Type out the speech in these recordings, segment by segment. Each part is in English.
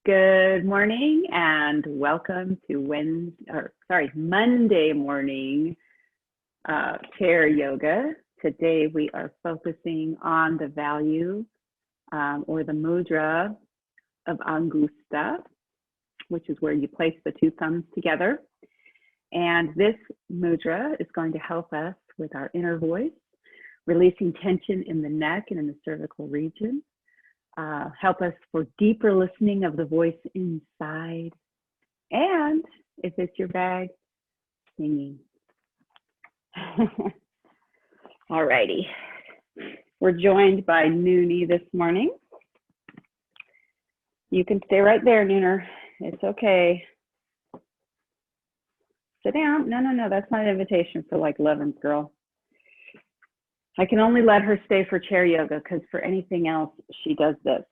Good morning and welcome to Monday morning chair yoga. Today we are focusing on the value or the mudra of Angushtha, which is where you place the two thumbs together. And this mudra is going to help us with our inner voice, releasing tension in the neck and in the cervical region. Help us for deeper listening of the voice inside, and if it's your bag, singing. All righty. We're joined by Noonie this morning. You can stay right there, Nooner. It's okay. Sit down. No, that's not an invitation for like 11th girl. I can only let her stay for chair yoga because for anything else, she does this.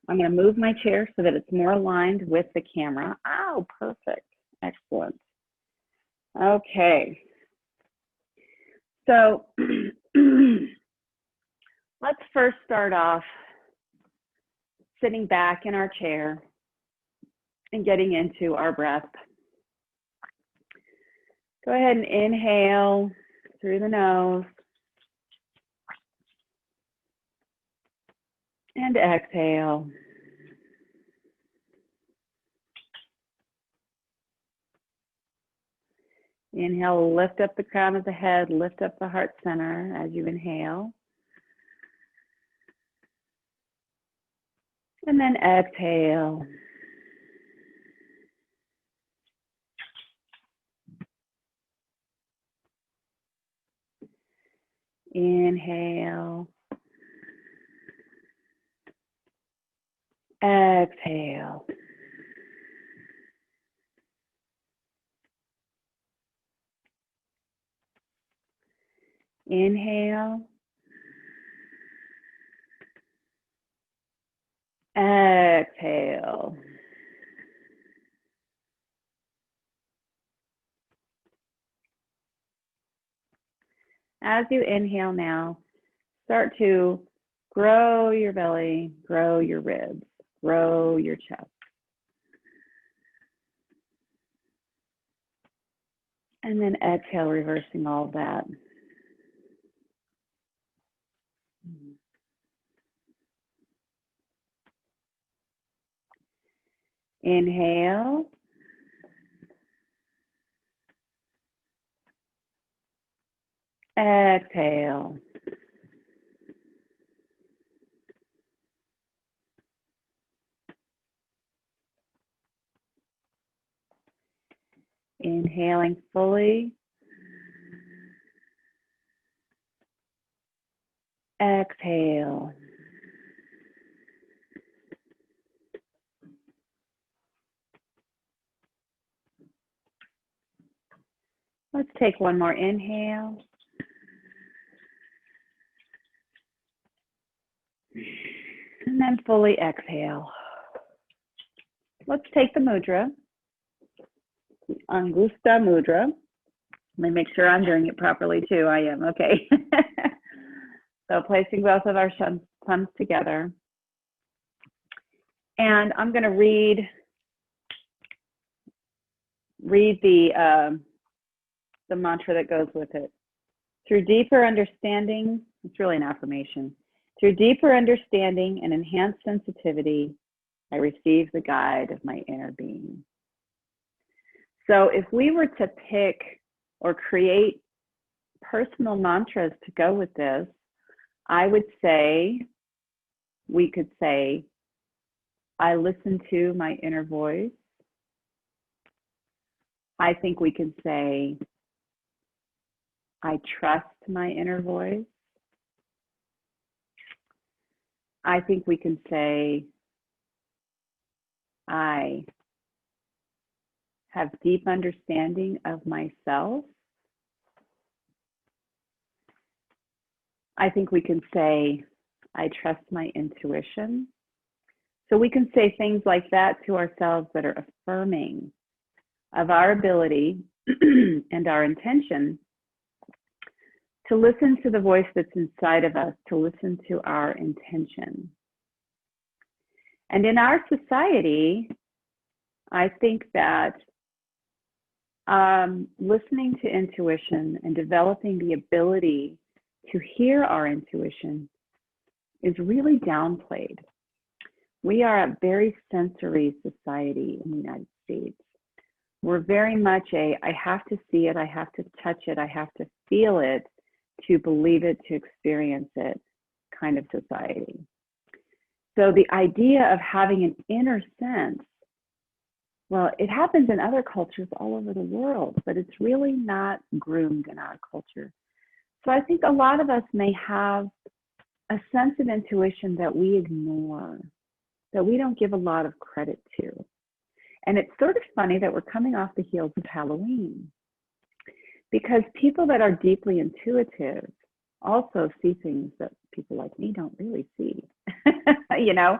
I'm going to move my chair so that it's more aligned with the camera. Oh, perfect. Excellent. Okay. So let's first start off sitting back in our chair and getting into our breath. Go ahead and inhale through the nose. And exhale. Inhale, lift up the crown of the head, lift up the heart center as you inhale. And then exhale. Inhale. Exhale. Inhale. Exhale. As you inhale now, start to grow your belly, grow your ribs, grow your chest. And then exhale, reversing all of that. Inhale. Exhale. Inhaling fully. Exhale. Let's take one more inhale. And then fully exhale. Let's take the mudra, the Angushtha Mudra. Let me make sure I'm doing it properly too. I am, okay. So placing both of our thumbs together. And I'm going to read the mantra that goes with it. Through deeper understanding, it's really an affirmation. Through deeper understanding and enhanced sensitivity, I receive the guide of my inner being. So if we were to pick or create personal mantras to go with this, I would say, we could say, I listen to my inner voice. I think we can say, I trust my inner voice. I think we can say, I have deep understanding of myself. I think we can say, I trust my intuition. So we can say things like that to ourselves that are affirming of our ability and our intention to listen to the voice that's inside of us, to listen to our intention. And in our society, I think that listening to intuition and developing the ability to hear our intuition is really downplayed. We are a very sensory society in the United States. We're very much I have to see it, I have to touch it, I have to feel it to believe it, to experience it kind of society. So the idea of having an inner sense, well, it happens in other cultures all over the world, but it's really not groomed in our culture. So I think a lot of us may have a sense of intuition that we ignore, that we don't give a lot of credit to. And it's sort of funny that we're coming off the heels of Halloween, because people that are deeply intuitive also see things that people like me don't really see. You know,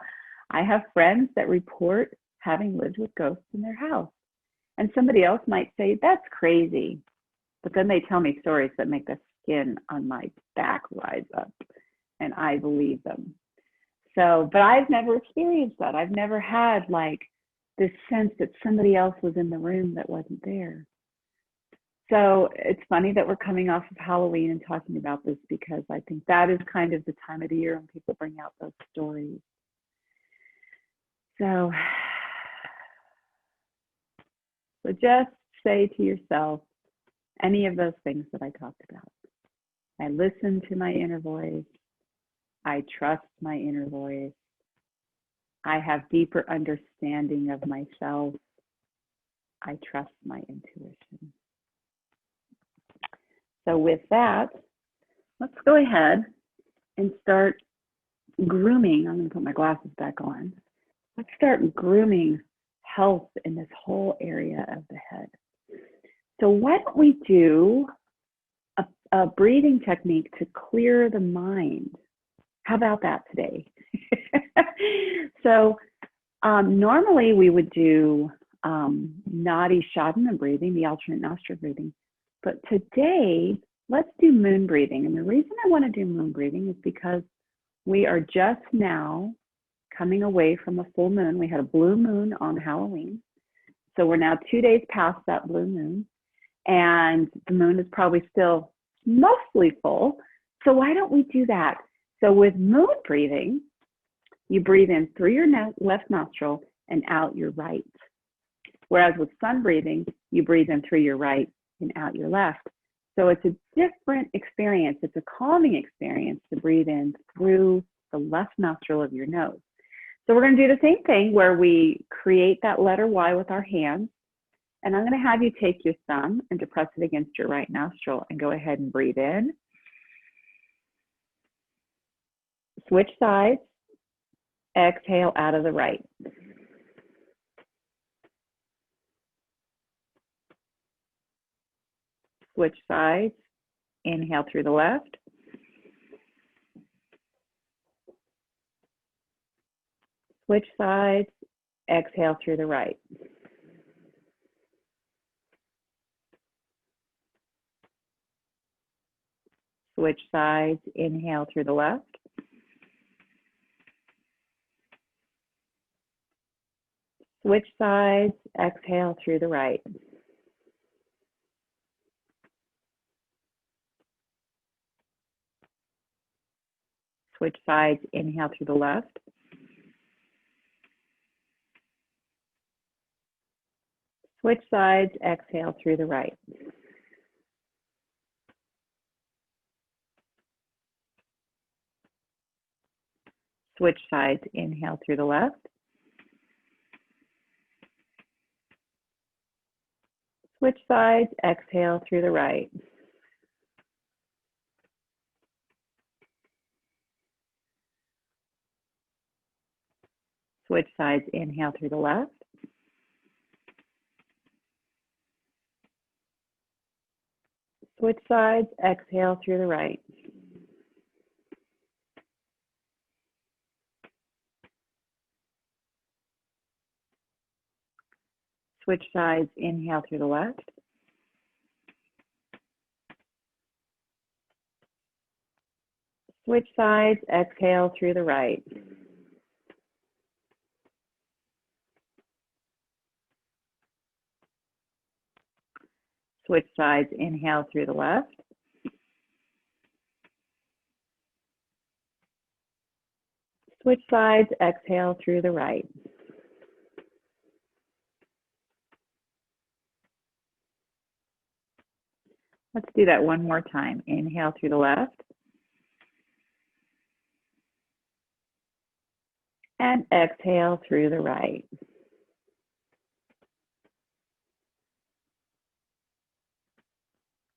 I have friends that report having lived with ghosts in their house. And somebody else might say, that's crazy. But then they tell me stories that make the skin on my back rise up, and I believe them. So, but I've never experienced that. I've never had like this sense that somebody else was in the room that wasn't there. So it's funny that we're coming off of Halloween and talking about this, because I think that is kind of the time of the year when people bring out those stories. So just say to yourself any of those things that I talked about. I listen to my inner voice. I trust my inner voice. I have deeper understanding of myself. I trust my intuition. So with that, let's go ahead and start grooming. I'm going to put my glasses back on. Let's start grooming health in this whole area of the head. So why don't we do a breathing technique to clear the mind? How about that today? So normally we would do Nadi Shodhana breathing, the alternate nostril breathing. But today, let's do moon breathing. And the reason I want to do moon breathing is because we are just now coming away from a full moon. We had a blue moon on Halloween. So we're now 2 days past that blue moon. And the moon is probably still mostly full. So why don't we do that? So with moon breathing, you breathe in through your left nostril and out your right. Whereas with sun breathing, you breathe in through your right and out your left. So it's a different experience. It's a calming experience to breathe in through the left nostril of your nose. So we're going to do the same thing where we create that letter Y with our hands. And I'm going to have you take your thumb and depress it against your right nostril and go ahead and breathe in. Switch sides. Exhale out of the right. Switch sides. Inhale through the left. Switch sides. Exhale through the right. Switch sides. Inhale through the left. Switch sides. Exhale through the right. Switch sides. Inhale through the left. Switch sides. Exhale through the right. Switch sides. Inhale through the left. Switch sides. Exhale through the right. Switch sides. Inhale through the left. Switch sides. Exhale through the right. Switch sides. Inhale through the left. Switch sides. Exhale through the right. Switch sides, inhale through the left. Switch sides, exhale through the right. Let's do that one more time. Inhale through the left. And exhale through the right.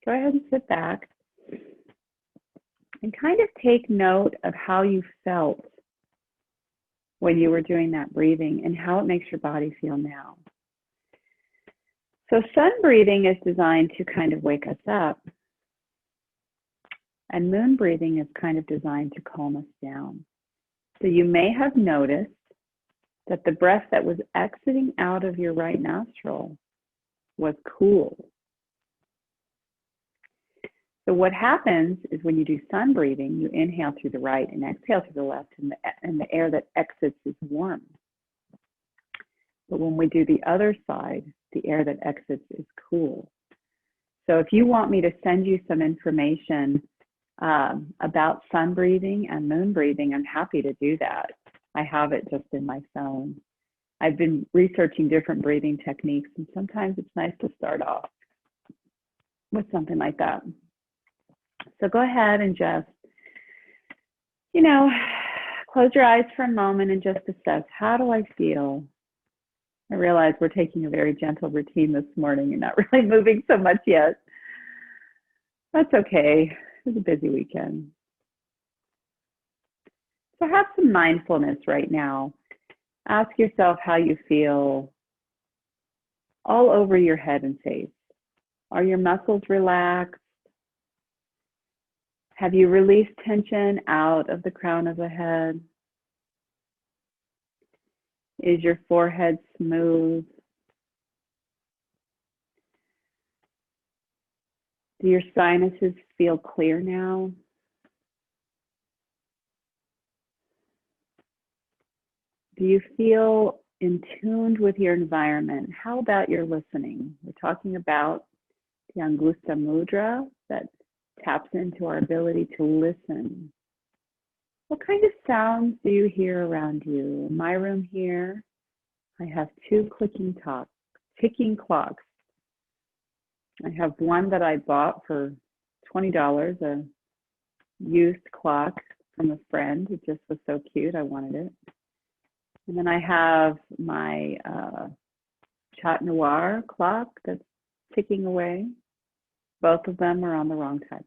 Go ahead and sit back and kind of take note of how you felt when you were doing that breathing and how it makes your body feel now. So sun breathing is designed to kind of wake us up, and moon breathing is kind of designed to calm us down. So you may have noticed that the breath that was exiting out of your right nostril was cool. So what happens is when you do sun breathing, you inhale through the right and exhale through the left, and the air that exits is warm. But when we do the other side, the air that exits is cool. So if you want me to send you some information about sun breathing and moon breathing, I'm happy to do that. I have it just in my phone. I've been researching different breathing techniques, and sometimes it's nice to start off with something like that. So go ahead and just, close your eyes for a moment and just assess, how do I feel? I realize we're taking a very gentle routine this morning and not really moving so much yet. That's okay. It was a busy weekend. So have some mindfulness right now. Ask yourself how you feel all over your head and face. Are your muscles relaxed? Have you released tension out of the crown of the head? Is your forehead smooth? Do your sinuses feel clear now? Do you feel in tune with your environment? How about your listening? We're talking about the Angushtha Mudra that taps into our ability to listen. What kind of sounds do you hear around you? In my room here, I have two ticking clocks. I have one that I bought for $20, a used clock from a friend. It just was so cute, I wanted it. And then I have my Chat Noir clock that's ticking away. Both of them are on the wrong time.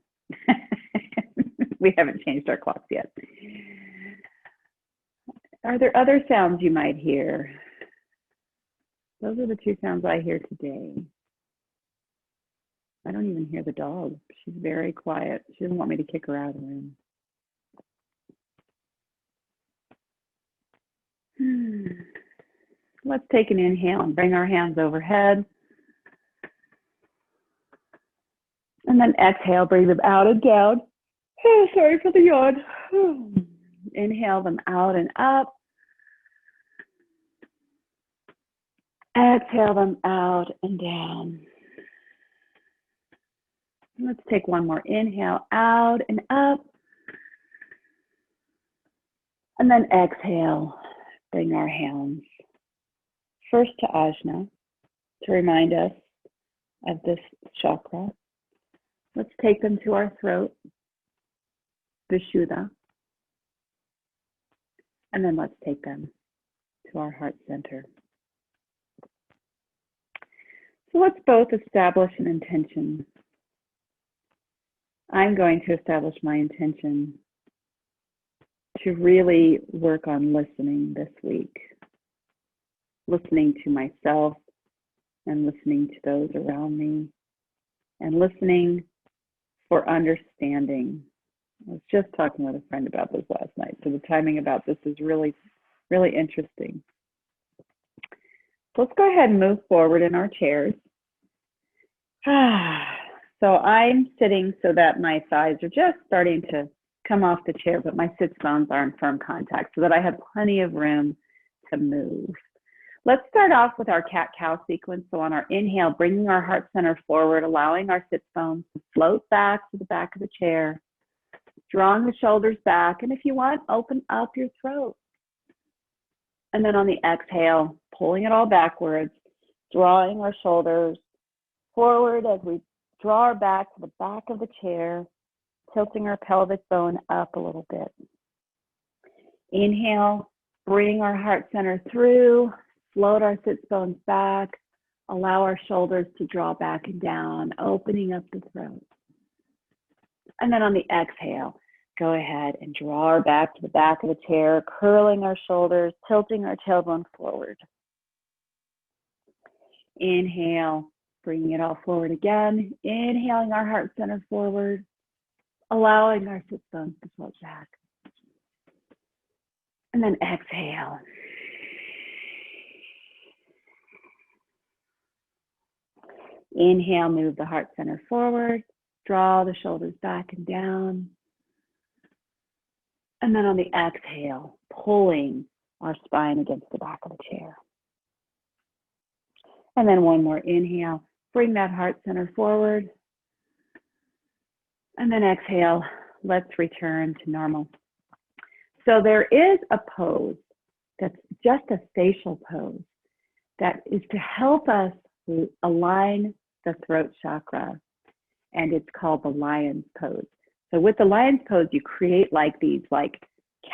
We haven't changed our clocks yet. Are there other sounds you might hear? Those are the two sounds I hear today. I don't even hear the dog. She's very quiet. She doesn't want me to kick her out of the room. Let's take an inhale and bring our hands overhead. And then exhale, bring them out and down. Oh, sorry for the yawn. Inhale them out and up. Exhale them out and down. Let's take one more inhale, out and up. And then exhale, bring our hands first to Ajna to remind us of this chakra. Let's take them to our throat, Vishuddha. And then let's take them to our heart center. So let's both establish an intention. I'm going to establish my intention to really work on listening this week. Listening to myself and listening to those around me and listening for understanding. I was just talking with a friend about this last night, so the timing about this is really, really interesting. So let's go ahead and move forward in our chairs. So I'm sitting so that my thighs are just starting to come off the chair, but my sits bones are in firm contact so that I have plenty of room to move. Let's start off with our cat-cow sequence. So on our inhale, bringing our heart center forward, allowing our sit bones to float back to the back of the chair, drawing the shoulders back. And if you want, open up your throat. And then on the exhale, pulling it all backwards, drawing our shoulders forward as we draw our back to the back of the chair, tilting our pelvic bone up a little bit. Inhale, bring our heart center through, float our sits bones back, allow our shoulders to draw back and down, opening up the throat. And then on the exhale, go ahead and draw our back to the back of the chair, curling our shoulders, tilting our tailbone forward. Inhale, bringing it all forward again. Inhaling our heart center forward, allowing our sit bones to float back. And then exhale. Inhale, move the heart center forward, draw the shoulders back and down. And then on the exhale, pulling our spine against the back of the chair. And then one more inhale, bring that heart center forward. And then exhale, let's return to normal. So there is a pose that's just a facial pose that is to help us align the throat chakra, and it's called the lion's pose. So with the lion's pose, you create like these like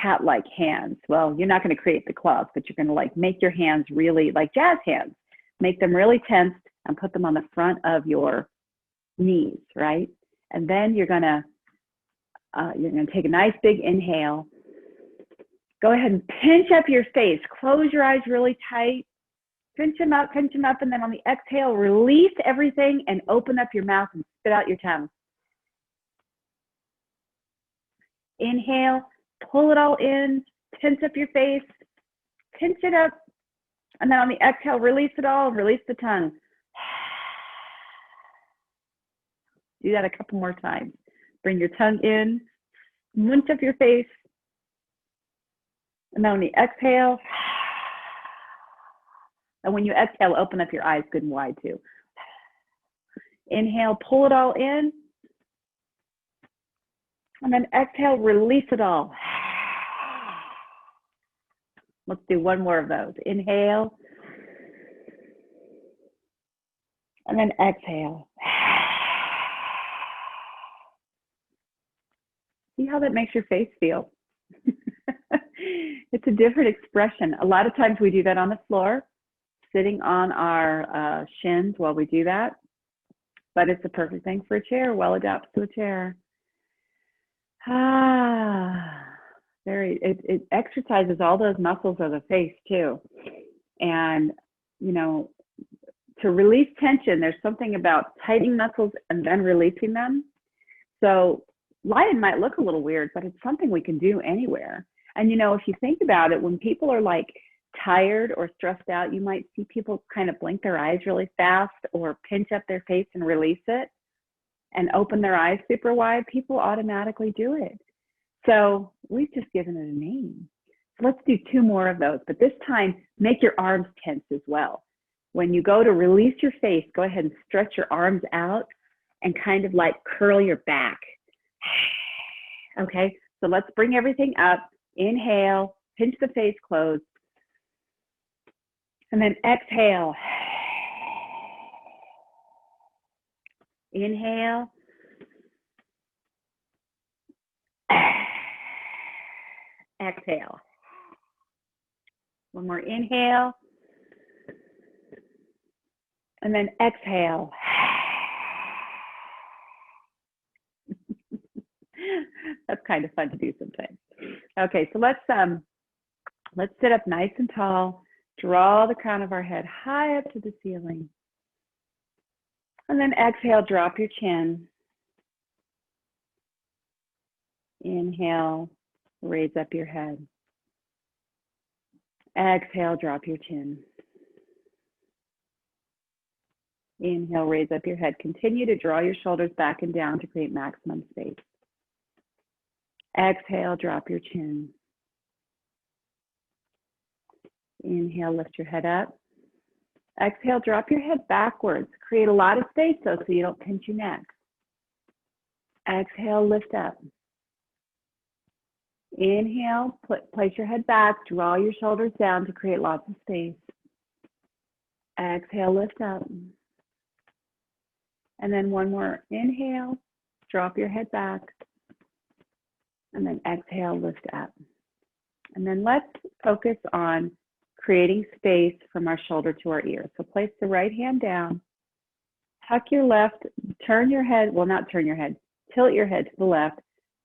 cat-like hands. Well, you're not going to create the claws, but you're going to like make your hands really like jazz hands, make them really tensed and put them on the front of your knees, right? And then you're going to take a nice big inhale. Go ahead and pinch up your face. Close your eyes really tight. Pinch them up, and then on the exhale, release everything and open up your mouth and spit out your tongue. Inhale, pull it all in, tense up your face, pinch it up, and then on the exhale, release it all, release the tongue. Do that a couple more times. Bring your tongue in, munch up your face, and then on the exhale, and when you exhale, open up your eyes good and wide too. Inhale, pull it all in. And then exhale, release it all. Let's do one more of those. Inhale. And then exhale. See how that makes your face feel? It's a different expression. A lot of times we do that on the floor, sitting on our shins while we do that. But it's a perfect thing for a chair, well adapted to a chair. It exercises all those muscles of the face too. And, you know, to release tension, there's something about tightening muscles and then releasing them. So lion might look a little weird, but it's something we can do anywhere. And, you know, if you think about it, when people are like tired or stressed out, you might see people kind of blink their eyes really fast or pinch up their face and release it and open their eyes super wide. People automatically do it. So we've just given it a name. So let's do two more of those, but this time make your arms tense as well. When you go to release your face, go ahead and stretch your arms out and kind of like curl your back. Okay, so let's bring everything up. Inhale, pinch the face closed. And then exhale. Inhale. Exhale. One more inhale. And then exhale. That's kind of fun to do sometimes. Okay, so let's sit up nice and tall. Draw the crown of our head high up to the ceiling. And then exhale, drop your chin. Inhale, raise up your head. Exhale, drop your chin. Inhale, raise up your head. Continue to draw your shoulders back and down to create maximum space. Exhale, drop your chin. Inhale, lift your head up. Exhale, drop your head backwards. Create a lot of space though so you don't pinch your neck. Exhale, lift up. Inhale, place your head back, draw your shoulders down to create lots of space. Exhale, lift up. And then one more inhale, drop your head back. And then exhale, lift up. And then let's focus on creating space from our shoulder to our ear. So place the right hand down, tuck your left, turn your head, well, not turn your head, tilt your head to the left,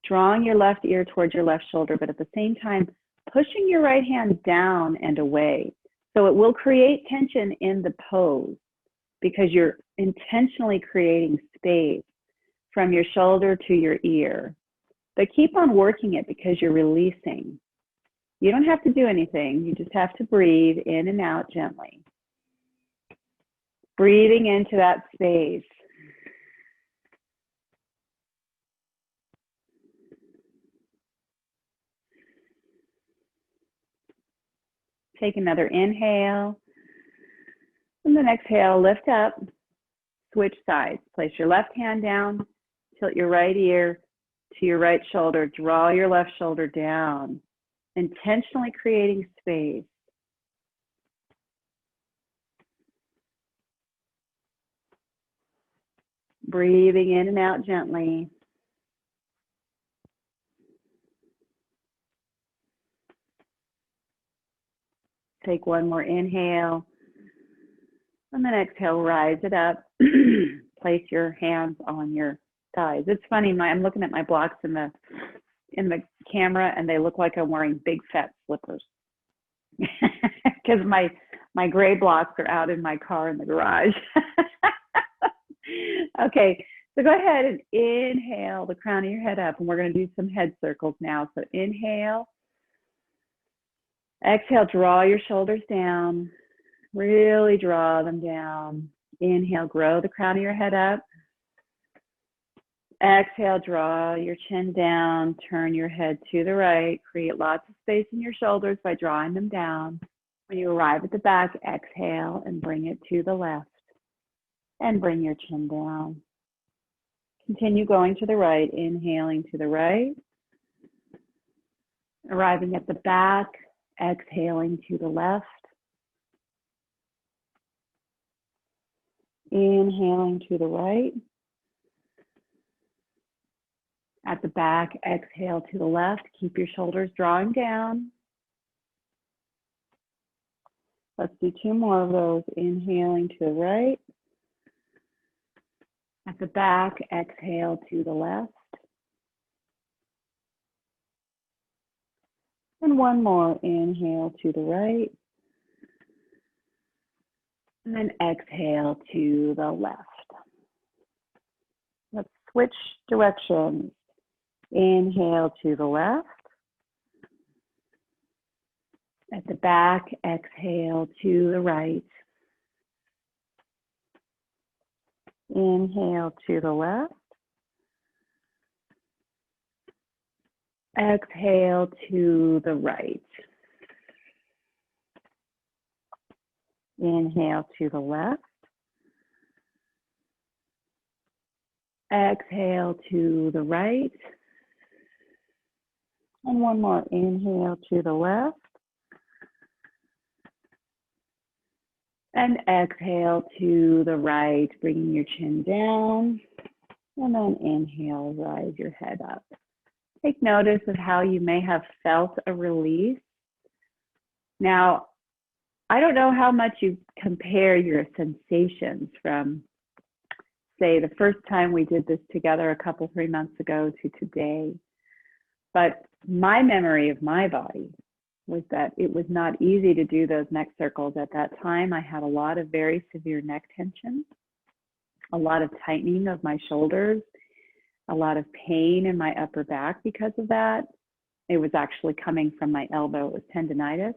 drawing your left ear towards your left shoulder, but at the same time, pushing your right hand down and away. So it will create tension in the pose because you're intentionally creating space from your shoulder to your ear. But keep on working it because you're releasing. You don't have to do anything. You just have to breathe in and out gently. Breathing into that space. Take another inhale. And then exhale, lift up, switch sides. Place your left hand down, tilt your right ear to your right shoulder, draw your left shoulder down, intentionally creating space. Breathing in and out gently. Take one more inhale. And then exhale, rise it up. Place your hands on your thighs. It's funny, I'm looking at my blocks in the camera and they look like I'm wearing big fat slippers. Because my gray blocks are out in my car in the garage. Okay, so go ahead and inhale the crown of your head up, and we're going to do some head circles now. So inhale. Exhale, draw your shoulders down. Really draw them down. Inhale, grow the crown of your head up. Exhale, draw your chin down. Turn your head to the right. Create lots of space in your shoulders by drawing them down. When you arrive at the back, exhale and bring it to the left. And bring your chin down. Continue going to the right, inhaling to the right. Arriving at the back, exhaling to the left. Inhaling to the right. At the back, exhale to the left. Keep your shoulders drawing down. Let's do two more of those. Inhaling to the right. At the back, exhale to the left. And one more. Inhale to the right. And then exhale to the left. Let's switch directions. Inhale to the left. At the back, exhale to the right. Inhale to the left. Exhale to the right. Inhale to the left. Exhale to the right. And one more. Inhale to the left. And exhale to the right, bringing your chin down. And then inhale, rise your head up. Take notice of how you may have felt a release. Now, I don't know how much you compare your sensations from, say, the first time we did this together a 3 months ago to today. But my memory of my body was that it was not easy to do those neck circles at that time. I had a lot of very severe neck tension, a lot of tightening of my shoulders, a lot of pain in my upper back because of that. It was actually coming from my elbow. It was tendonitis.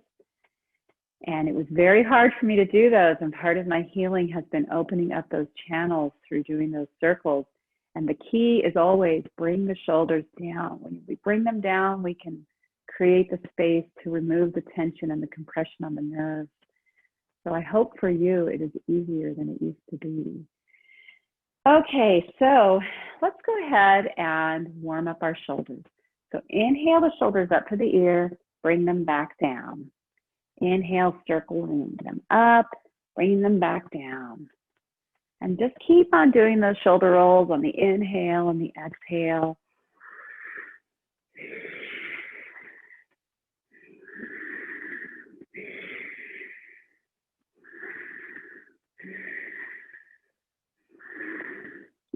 And it was very hard for me to do those. And part of my healing has been opening up those channels through doing those circles. And the key is always bring the shoulders down. When we bring them down, we can create the space to remove the tension and the compression on the nerves. So I hope for you it is easier than it used to be. Okay, so let's go ahead and warm up our shoulders. So inhale the shoulders up to the ear, bring them back down. Inhale, circling them up, bring them back down. And just keep on doing those shoulder rolls on the inhale and the exhale.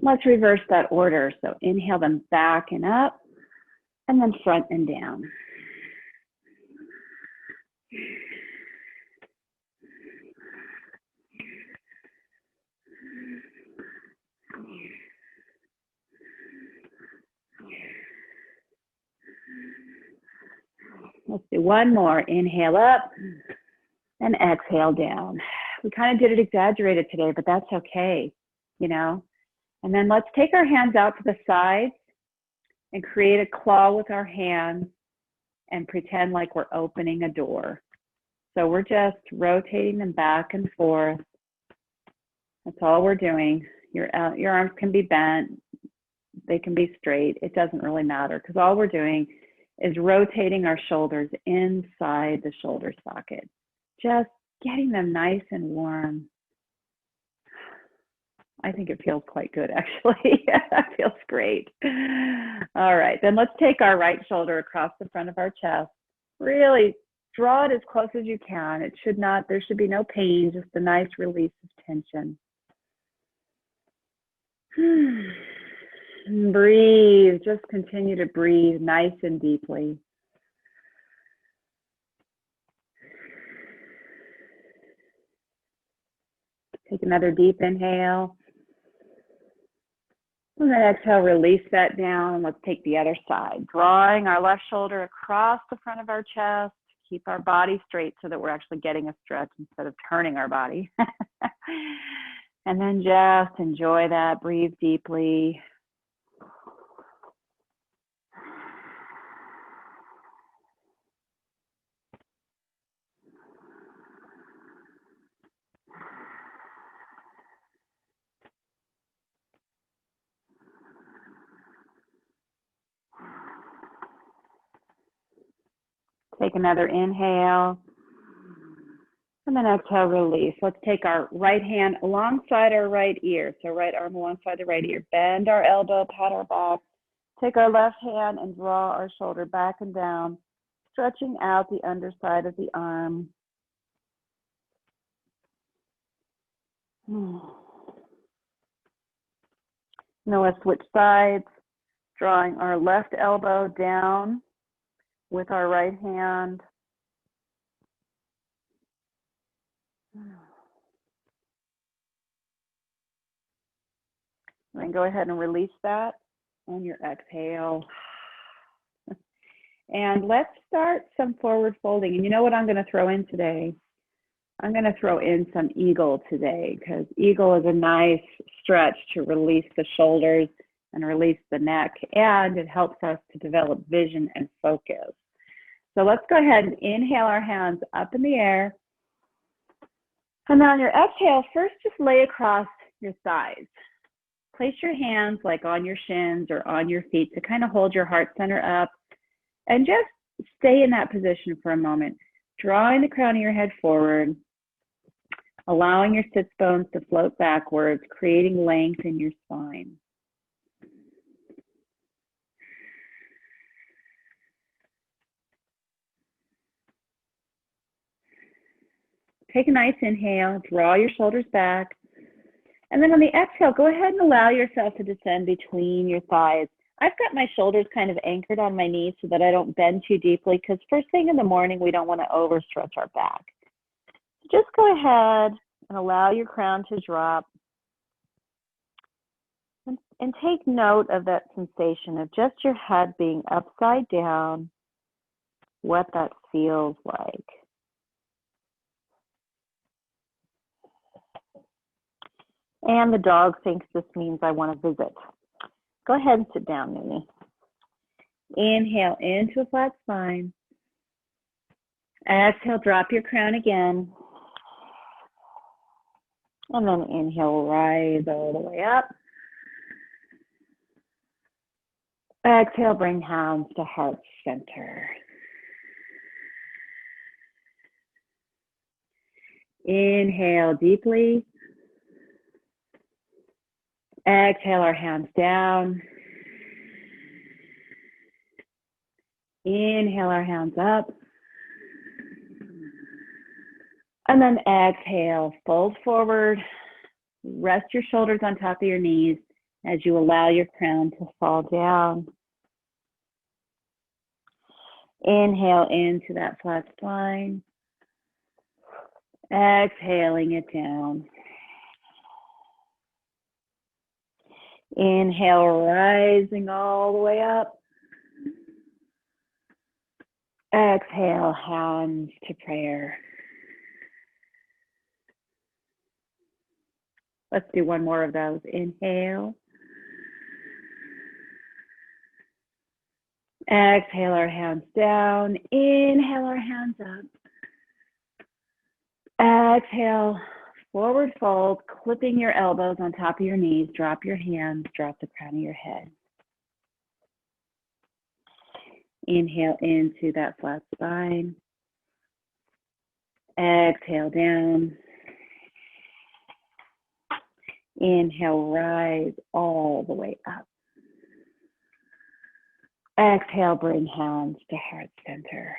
Let's reverse that order. So inhale them back and up, and then front and down. Let's do one more. Inhale up and exhale down. We kind of did it exaggerated today, but that's okay, you know. And then let's take our hands out to the sides and create a claw with our hands and pretend like we're opening a door. So we're just rotating them back and forth. That's all we're doing. Your arms can be bent. They can be straight. It doesn't really matter because all we're doing is rotating our shoulders inside the shoulder socket. Just getting them nice and warm. I think it feels quite good, actually. It feels great. All right, then let's take our right shoulder across the front of our chest. Really draw it as close as you can. There should be no pain, just a nice release of tension. Breathe, just continue to breathe nice and deeply. Take another deep inhale. And then exhale, release that down. Let's take the other side. Drawing our left shoulder across the front of our chest. Keep our body straight so that we're actually getting a stretch instead of turning our body. And then just enjoy that. Breathe deeply. Take another inhale, and then exhale, release. Let's take our right hand alongside our right ear. So right arm alongside the right ear. Bend our elbow, pat our back. Take our left hand and draw our shoulder back and down, stretching out the underside of the arm. Now let's switch sides, drawing our left elbow down with our right hand. Then go ahead and release that on your exhale. And let's start some forward folding. And you know what I'm going to throw in today? I'm going to throw in some eagle today because eagle is a nice stretch to release the shoulders and release the neck, and it helps us to develop vision and focus. So let's go ahead and inhale our hands up in the air. And then on your exhale, first just lay across your thighs. Place your hands like on your shins or on your feet to kind of hold your heart center up, and just stay in that position for a moment, drawing the crown of your head forward, allowing your sits bones to float backwards, creating length in your spine. Take a nice inhale, draw your shoulders back. And then on the exhale, go ahead and allow yourself to descend between your thighs. I've got my shoulders kind of anchored on my knees so that I don't bend too deeply, because first thing in the morning, we don't want to overstretch our back. So just go ahead and allow your crown to drop. And take note of that sensation of just your head being upside down, what that feels like. And the dog thinks this means I want to visit. Go ahead and sit down, Mimi. Inhale into a flat spine. Exhale, drop your crown again. And then inhale, rise all the way up. Exhale, bring hands to heart center. Inhale deeply. Exhale our hands down. Inhale our hands up. And then exhale, fold forward. Rest your shoulders on top of your knees as you allow your crown to fall down. Inhale into that flat spine. Exhaling it down. Inhale, rising all the way up. Exhale, hands to prayer. Let's do one more of those. Inhale. Exhale our hands down. Inhale our hands up. Exhale, forward fold, clipping your elbows on top of your knees. Drop your hands, drop the crown of your head. Inhale into that flat spine. Exhale down. Inhale, rise all the way up. Exhale, bring hands to heart center.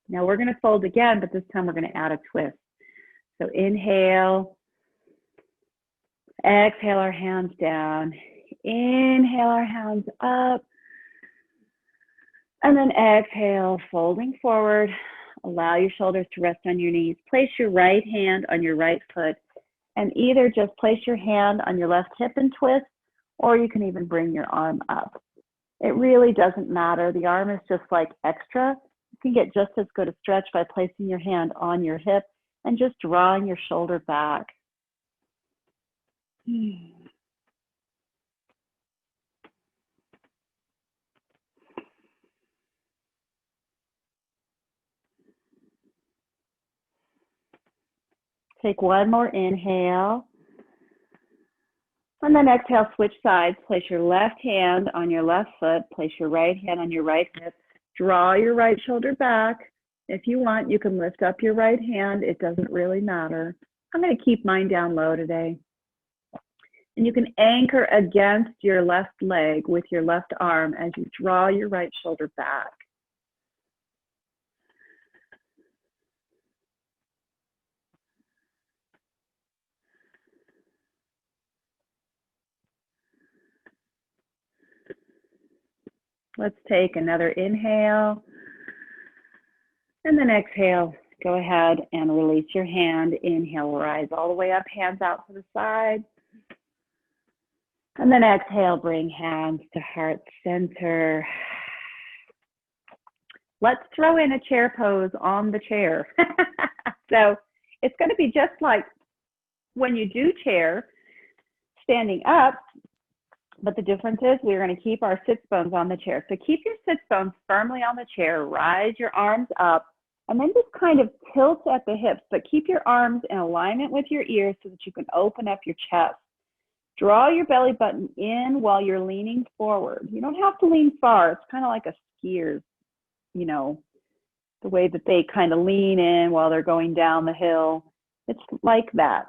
Now we're going to fold again, but this time we're going to add a twist. So inhale. Exhale our hands down. Inhale our hands up. And then exhale, folding forward. Allow your shoulders to rest on your knees. Place your right hand on your right foot and either just place your hand on your left hip and twist, or you can even bring your arm up. It really doesn't matter. The arm is just like extra. You can get just as good a stretch by placing your hand on your hip and just drawing your shoulder back. Take one more inhale. And then exhale, switch sides. Place your left hand on your left foot. Place your right hand on your right hip. Draw your right shoulder back. If you want, you can lift up your right hand. It doesn't really matter. I'm going to keep mine down low today. And you can anchor against your left leg with your left arm as you draw your right shoulder back. Let's take another inhale. And then exhale. Go ahead and release your hand. Inhale, rise all the way up, hands out to the side. And then exhale, bring hands to heart center. Let's throw in a chair pose on the chair. So it's going to be just like when you do chair, standing up, but the difference is we're going to keep our sits bones on the chair. So keep your sits bones firmly on the chair, rise your arms up, and then just kind of tilt at the hips, but keep your arms in alignment with your ears so that you can open up your chest. Draw your belly button in while you're leaning forward. You don't have to lean far. It's kind of like a skier's, you know, the way that they kind of lean in while they're going down the hill. It's like that.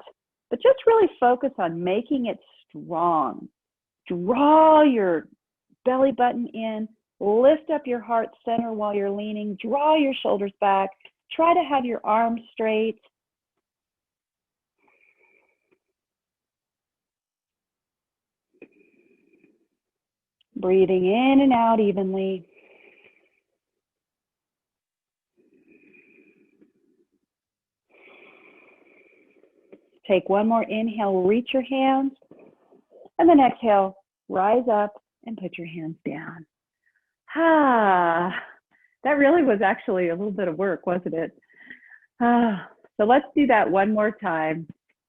But just really focus on making it strong. Draw your belly button in. Lift up your heart center while you're leaning. Draw your shoulders back. Try to have your arms straight. Breathing in and out evenly. Take one more inhale, reach your hands. And then exhale, rise up and put your hands down. That really was actually a little bit of work, wasn't it? So let's do that one more time.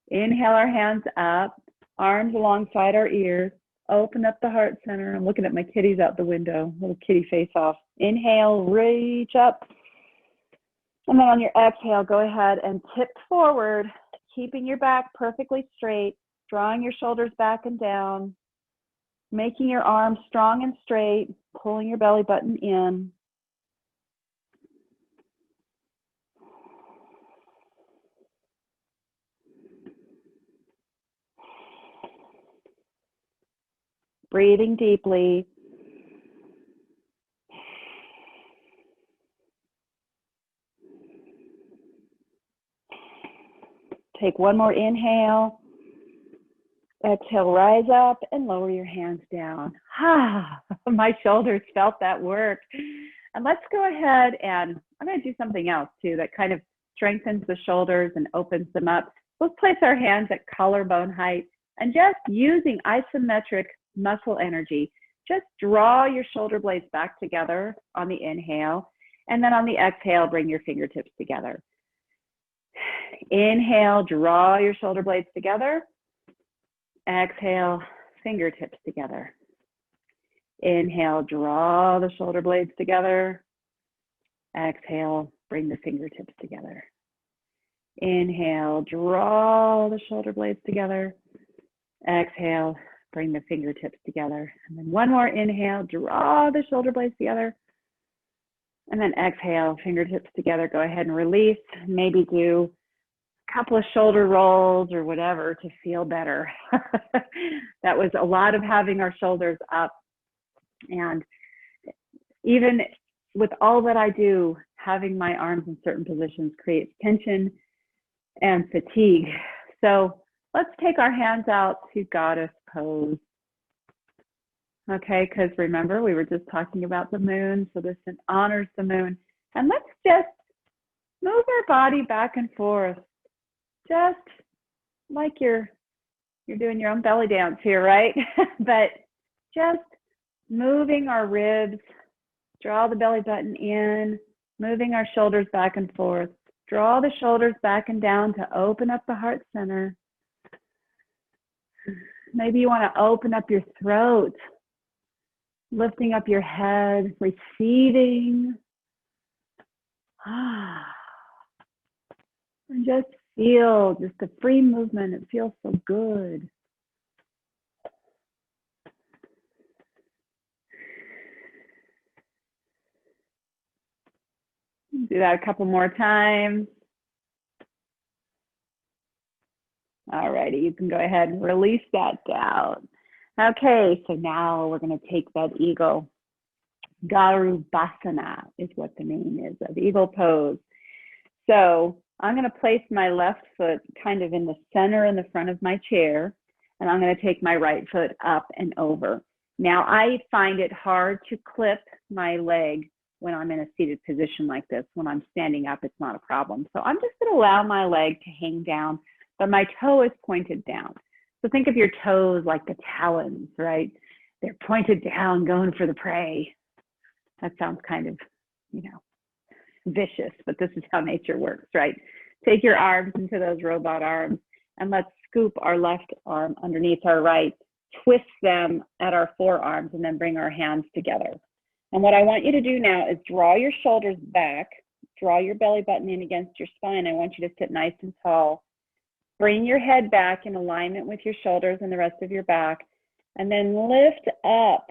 Inhale our hands up, arms alongside our ears. Open up the heart center. I'm looking at my kitties out the window, little kitty face off. Inhale, reach up. And then on your exhale, go ahead and tip forward, keeping your back perfectly straight, drawing your shoulders back and down, making your arms strong and straight, pulling your belly button in. Breathing deeply. Take one more inhale. Exhale, rise up and lower your hands down. My shoulders felt that work. And let's go ahead and I'm going to do something else too that kind of strengthens the shoulders and opens them up. Let's place our hands at collarbone height and just using isometric muscle energy, just draw your shoulder blades back together on the inhale. And then on the exhale, bring your fingertips together. Inhale, draw your shoulder blades together. Exhale, fingertips together. Inhale, draw the shoulder blades together. Exhale, bring the fingertips together. Inhale, draw the shoulder blades together. Exhale, bring the fingertips together. And then one more inhale, draw the shoulder blades together. And then exhale, fingertips together. Go ahead and release. Maybe do a couple of shoulder rolls or whatever to feel better. That was a lot of having our shoulders up. And even with all that I do, having my arms in certain positions creates tension and fatigue. So let's take our hands out to goddess pose. Okay, because remember, we were just talking about the moon, so this honors the moon. And let's just move our body back and forth, just like you're doing your own belly dance here, right? But just moving our ribs, draw the belly button in, moving our shoulders back and forth. Draw the shoulders back and down to open up the heart center. Maybe you want to open up your throat, lifting up your head, receiving. And just feel just the free movement. It feels so good. Do that a couple more times. All righty, you can go ahead and release that down. Okay, so now we're going to take that eagle. Garuvasana is what the name is of eagle pose. So I'm going to place my left foot kind of in the center in the front of my chair, and I'm going to take my right foot up and over. Now I find it hard to clip my leg when I'm in a seated position like this. When I'm standing up, it's not a problem. So I'm just going to allow my leg to hang down, but my toe is pointed down. So think of your toes like the talons, right? They're pointed down, going for the prey. That sounds kind of, vicious, but this is how nature works, right? Take your arms into those robot arms, and let's scoop our left arm underneath our right, twist them at our forearms, and then bring our hands together. And what I want you to do now is draw your shoulders back, draw your belly button in against your spine. I want you to sit nice and tall. Bring your head back in alignment with your shoulders and the rest of your back, and then lift up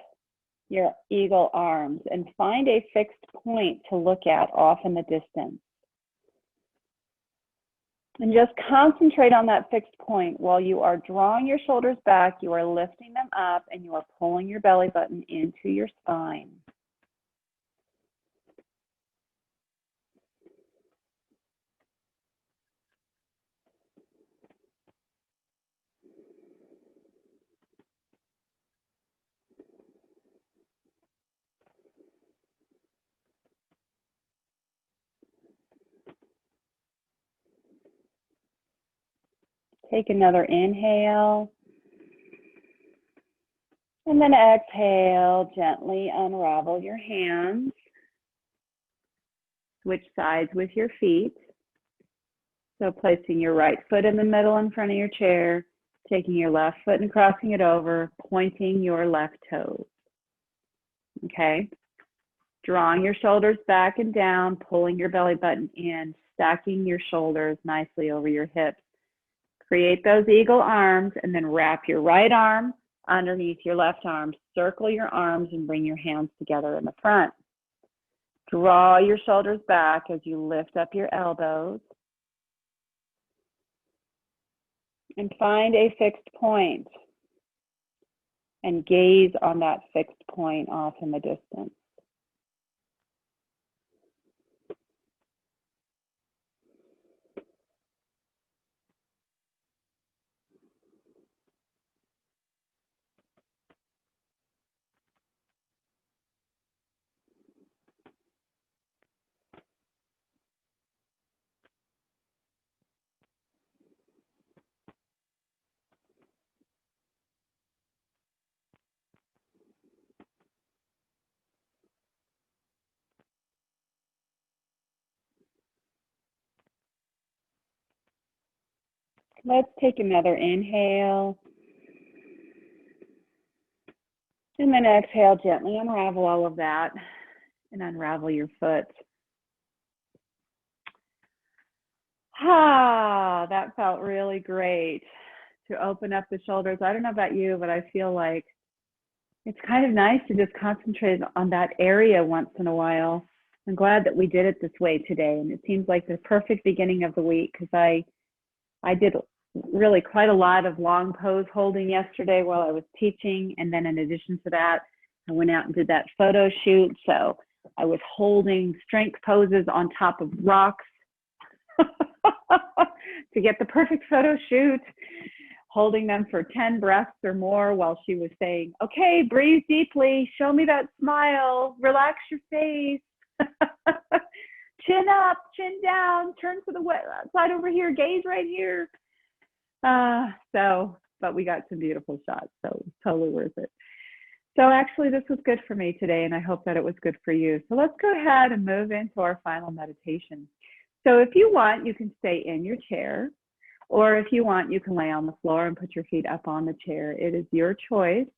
your eagle arms and find a fixed point to look at off in the distance. And just concentrate on that fixed point. While you are drawing your shoulders back, you are lifting them up and you are pulling your belly button into your spine. Take another inhale. And then exhale, gently unravel your hands. Switch sides with your feet. So placing your right foot in the middle in front of your chair, taking your left foot and crossing it over, pointing your left toes. Okay? Drawing your shoulders back and down, pulling your belly button in, stacking your shoulders nicely over your hips. Create those eagle arms and then wrap your right arm underneath your left arm. Circle your arms and bring your hands together in the front. Draw your shoulders back as you lift up your elbows. And find a fixed point. And gaze on that fixed point off in the distance. Let's take another inhale. And then exhale, gently unravel all of that and unravel your foot. That felt really great to open up the shoulders. I don't know about you, but I feel like it's kind of nice to just concentrate on that area once in a while. I'm glad that we did it this way today. And it seems like the perfect beginning of the week because I did really quite a lot of long pose holding yesterday while I was teaching. And then in addition to that, I went out and did that photo shoot. So I was holding strength poses on top of rocks to get the perfect photo shoot, holding them for 10 breaths or more while she was saying, okay, breathe deeply, show me that smile, relax your face, chin up, chin down, turn to the side over here, gaze right here. But we got some beautiful shots, so it was totally worth it. So actually this was good for me today, and I hope that it was good for you. So let's go ahead and move into our final meditation. So if you want, you can stay in your chair, or if you want, you can lay on the floor and put your feet up on the chair. It is your choice.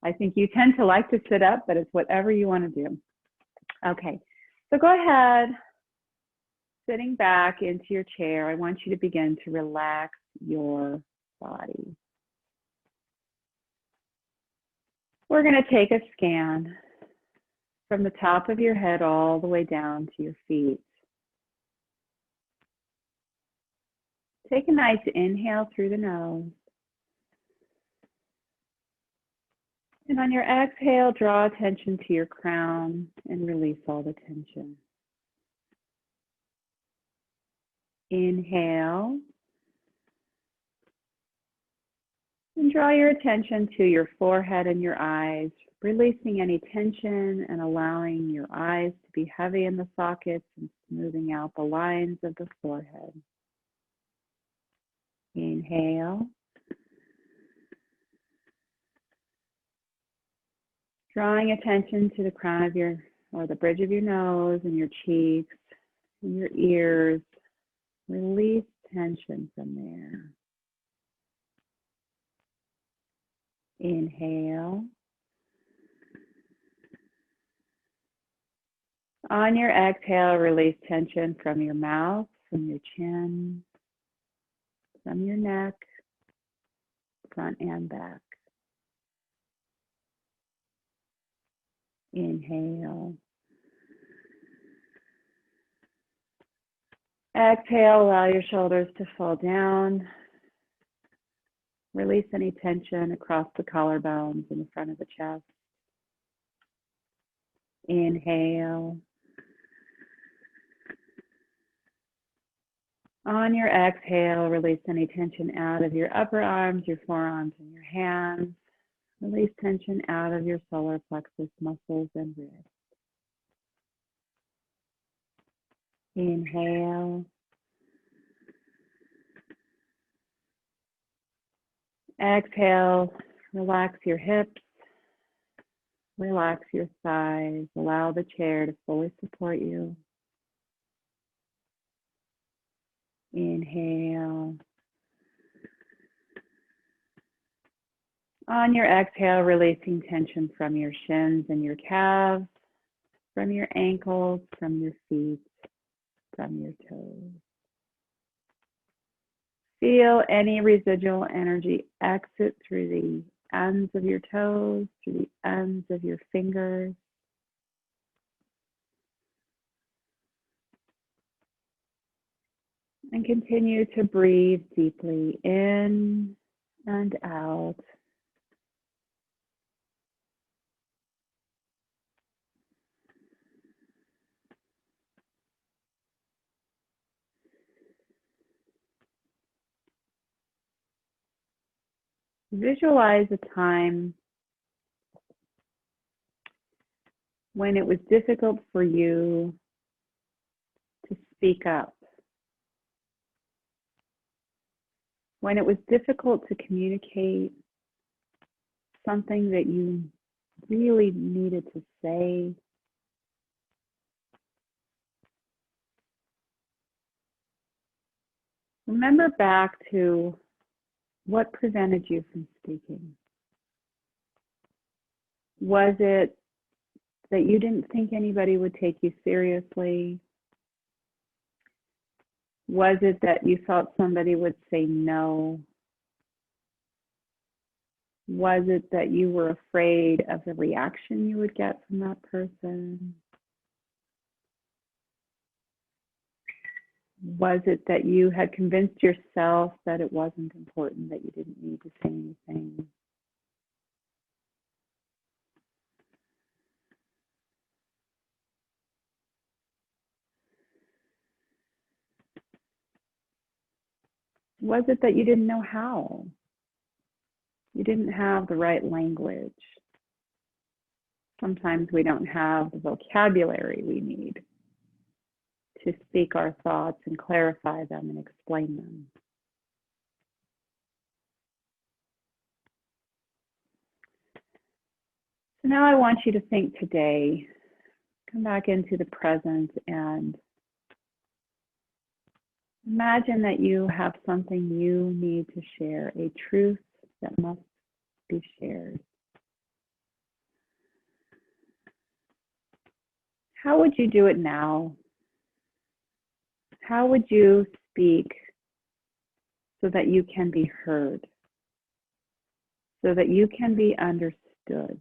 I think you tend to like to sit up, but it's whatever you want to do. Okay, so go ahead, sitting back into your chair. I want you to begin to relax your body. We're going to take a scan from the top of your head all the way down to your feet. Take a nice inhale through the nose. And on your exhale, draw attention to your crown and release all the tension. Inhale. And draw your attention to your forehead and your eyes, releasing any tension and allowing your eyes to be heavy in the sockets and smoothing out the lines of the forehead. Inhale. Drawing attention to the crown of or the bridge of your nose and your cheeks and your ears. Release tension from there. Inhale. On your exhale, release tension from your mouth, from your chin, from your neck, front and back. Inhale. Exhale, allow your shoulders to fall down. Release any tension across the collarbones in the front of the chest. Inhale. On your exhale, release any tension out of your upper arms, your forearms, and your hands. Release tension out of your solar plexus muscles and wrists. Inhale. Exhale, relax your hips, relax your thighs, allow the chair to fully support you. Inhale. On your exhale, releasing tension from your shins and your calves. from your ankles, from your feet, from your toes. Feel any residual energy exit through the ends of your toes, through the ends of your fingers. And continue to breathe deeply in and out. Visualize a time when it was difficult for you to speak up, when it was difficult to communicate something that you really needed to say. Remember back to what prevented you from speaking. Was it that you didn't think anybody would take you seriously? Was it that you thought somebody would say no? Was it that you were afraid of the reaction you would get from that person? Was it that you had convinced yourself that it wasn't important, that you didn't need to say anything? Was it that you didn't know how? You didn't have the right language. Sometimes we don't have the vocabulary we need to speak our thoughts and clarify them and explain them. So now I want you to think today, come back into the present and imagine that you have something you need to share, a truth that must be shared. How would you do it now? How would you speak so that you can be heard, so that you can be understood?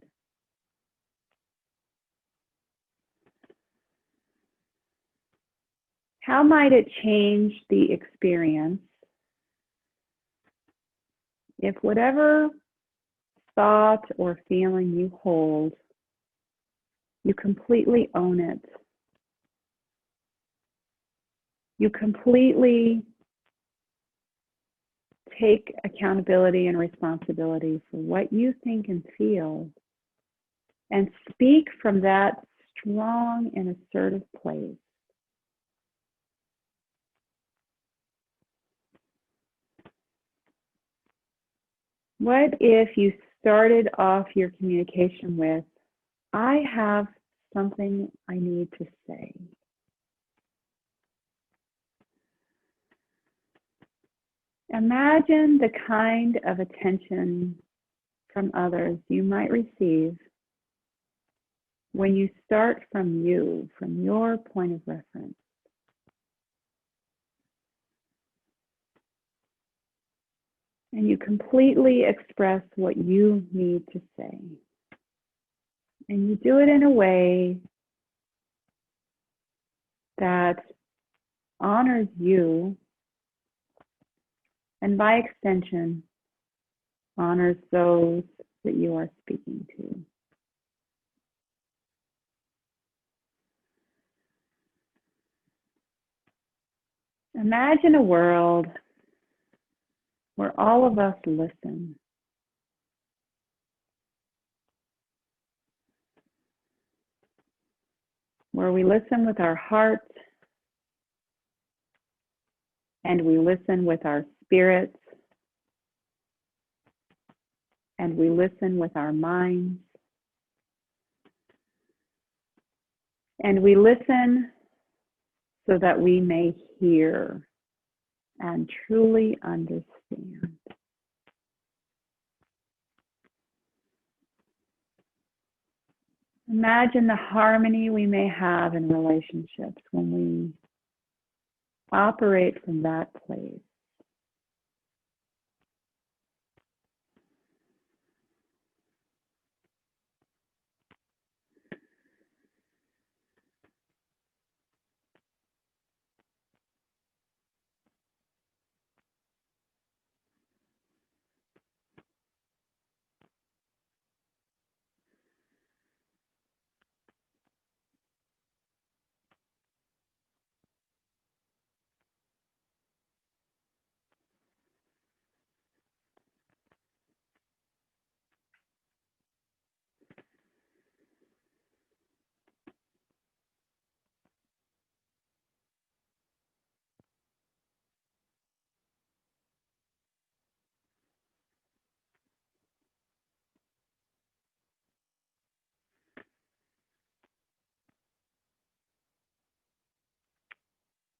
How might it change the experience if whatever thought or feeling you hold, you completely own it? You completely take accountability and responsibility for what you think and feel and speak from that strong and assertive place. What if you started off your communication with, I have something I need to say? Imagine the kind of attention from others you might receive when you start from you, from your point of reference. And you completely express what you need to say. And you do it in a way that honors you, and by extension, honors those that you are speaking to. Imagine a world where all of us listen. Where we listen with our hearts and we listen with our spirits and we listen with our minds and we listen so that we may hear and truly understand. Imagine the harmony we may have in relationships when we operate from that place.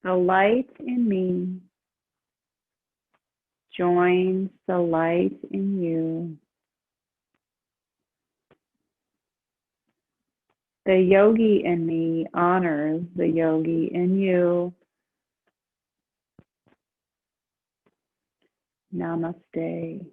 The light in me joins the light in you. The yogi in me honors the yogi in you. Namaste.